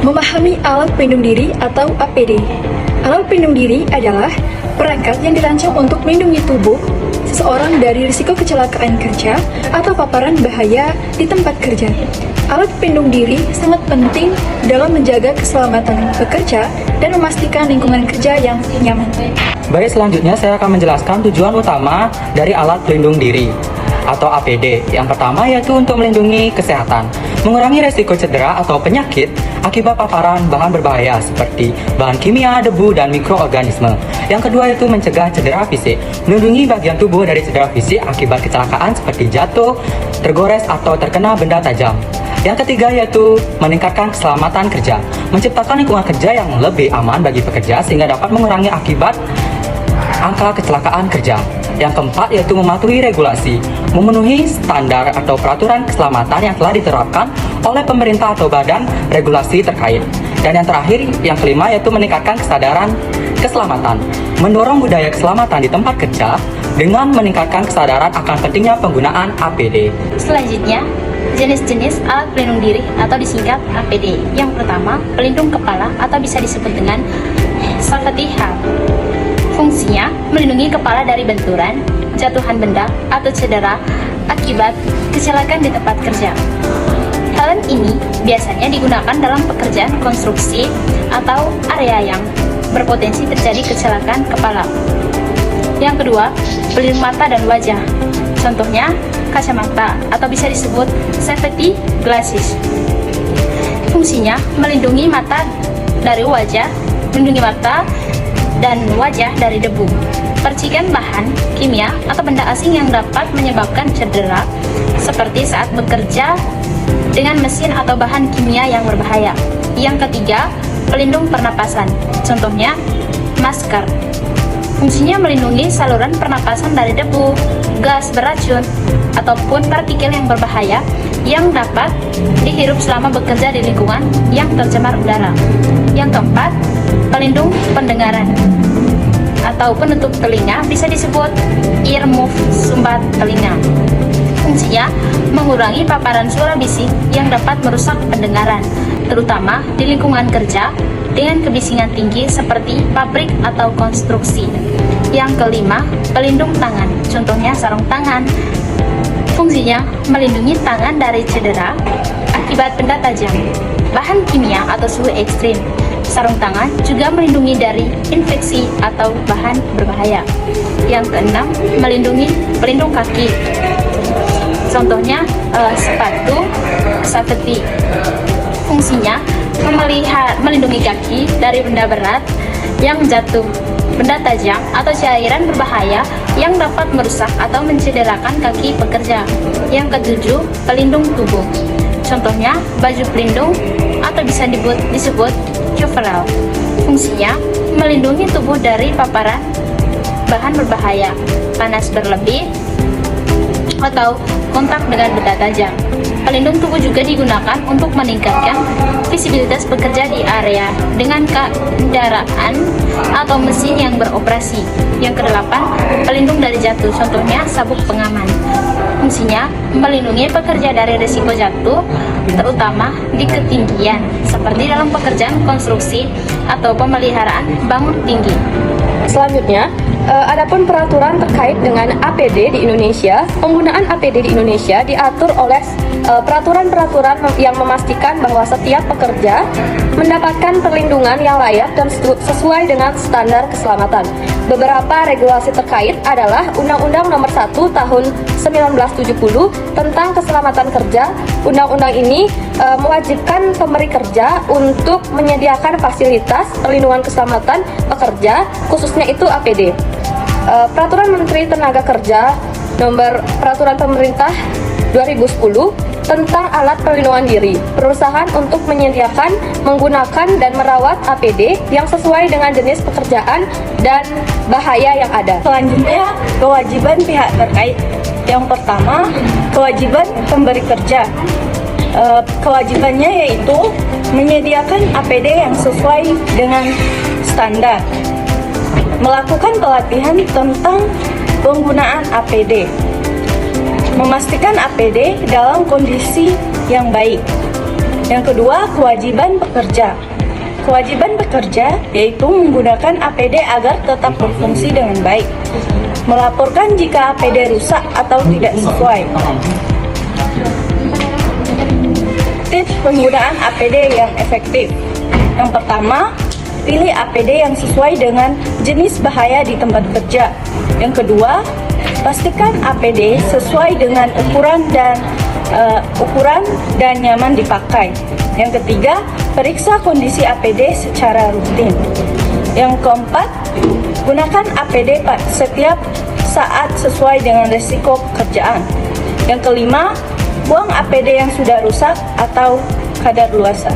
Memahami alat pelindung diri atau APD. Alat pelindung diri adalah perangkat yang dirancang untuk melindungi tubuh seseorang dari risiko kecelakaan kerja atau paparan bahaya di tempat kerja. Alat pelindung diri sangat penting dalam menjaga keselamatan pekerja dan memastikan lingkungan kerja yang nyaman. Baik, selanjutnya saya akan menjelaskan tujuan utama dari alat pelindung diri atau APD. Yang pertama yaitu untuk melindungi kesehatan, mengurangi resiko cedera atau penyakit akibat paparan bahan berbahaya seperti bahan kimia, debu, dan mikroorganisme. Yang kedua yaitu mencegah cedera fisik, melindungi bagian tubuh dari cedera fisik akibat kecelakaan seperti jatuh, tergores, atau terkena benda tajam. Yang ketiga yaitu meningkatkan keselamatan kerja, menciptakan lingkungan kerja yang lebih aman bagi pekerja sehingga dapat mengurangi akibat angka kecelakaan kerja. Yang keempat yaitu mematuhi regulasi, memenuhi standar atau peraturan keselamatan yang telah diterapkan oleh pemerintah atau badan regulasi terkait. Dan yang terakhir, yang kelima yaitu meningkatkan kesadaran keselamatan, mendorong budaya keselamatan di tempat kerja dengan meningkatkan kesadaran akan pentingnya penggunaan APD. Selanjutnya, jenis-jenis alat pelindung diri atau disingkat APD. Yang pertama, pelindung kepala atau bisa disebut dengan safety helm. Fungsinya melindungi kepala dari benturan, jatuhan benda, atau cedera akibat kecelakaan di tempat kerja. Helm ini biasanya digunakan dalam pekerjaan konstruksi atau area yang berpotensi terjadi kecelakaan kepala. Yang kedua, pelindung mata dan wajah. Contohnya, kacamata atau bisa disebut safety glasses. Fungsinya melindungi mata dari wajah, melindungi mata dan wajah dari debu, percikan bahan kimia atau benda asing yang dapat menyebabkan cedera seperti saat bekerja dengan mesin atau bahan kimia yang berbahaya. Yang ketiga, pelindung pernapasan. Contohnya, masker. Fungsinya melindungi saluran pernapasan dari debu, gas beracun, ataupun partikel yang berbahaya yang dapat dihirup selama bekerja di lingkungan yang tercemar udara. Yang keempat, pelindung pendengaran atau penutup telinga, bisa disebut earmuff, sumbat telinga. Fungsinya mengurangi paparan suara bising yang dapat merusak pendengaran, terutama di lingkungan kerja dengan kebisingan tinggi seperti pabrik atau konstruksi. Yang kelima, pelindung tangan. Contohnya sarung tangan. Fungsinya melindungi tangan dari cedera akibat benda tajam, bahan kimia atau suhu ekstrim. Sarung tangan juga melindungi dari infeksi atau bahan berbahaya. Yang keenam, melindungi pelindung kaki. Contohnya sepatu safety. Fungsinya melindungi kaki dari benda berat yang jatuh, benda tajam atau cairan berbahaya yang dapat merusak atau mencederakan kaki pekerja. Yang ketujuh, pelindung tubuh. Contohnya baju pelindung atau bisa disebut coverall. Fungsinya melindungi tubuh dari paparan bahan berbahaya, panas berlebih, atau kontak dengan benda tajam. Pelindung tubuh juga digunakan untuk meningkatkan visibilitas pekerja di area dengan kendaraan atau mesin yang beroperasi. Yang kedelapan, pelindung dari jatuh. Contohnya sabuk pengaman. Fungsinya melindungi pekerja dari risiko jatuh, terutama di ketinggian, seperti dalam pekerjaan konstruksi atau pemeliharaan bangun tinggi. Selanjutnya, adapun peraturan terkait dengan APD di Indonesia, penggunaan APD di Indonesia diatur oleh peraturan-peraturan yang memastikan bahwa setiap pekerja mendapatkan perlindungan yang layak dan sesuai dengan standar keselamatan. Beberapa regulasi terkait adalah Undang-Undang Nomor 1 Tahun 1970 tentang Keselamatan Kerja. Undang-undang ini mewajibkan pemberi kerja untuk menyediakan fasilitas perlindungan keselamatan pekerja, khususnya itu APD. Peraturan Menteri Tenaga Kerja Nomor Peraturan Pemerintah 2010 tentang alat perlindungan diri, perusahaan untuk menyediakan, menggunakan, dan merawat APD yang sesuai dengan jenis pekerjaan dan bahaya yang ada. Selanjutnya, kewajiban pihak terkait. Yang pertama, kewajiban pemberi kerja. Kewajibannya yaitu menyediakan APD yang sesuai dengan standar, melakukan pelatihan tentang penggunaan APD, memastikan APD dalam kondisi yang baik, Yang kedua, kewajiban pekerja. Kewajiban bekerja yaitu menggunakan APD agar tetap berfungsi dengan baik. Melaporkan jika APD rusak atau tidak sesuai. Tips penggunaan APD yang efektif. Yang pertama, pilih APD yang sesuai dengan jenis bahaya di tempat kerja. Yang kedua, pastikan APD sesuai dengan ukuran dan nyaman dipakai. Yang ketiga, periksa kondisi APD secara rutin. Yang keempat, gunakan APD setiap saat sesuai dengan risiko pekerjaan. Yang kelima, buang APD yang sudah rusak atau kadaluarsa.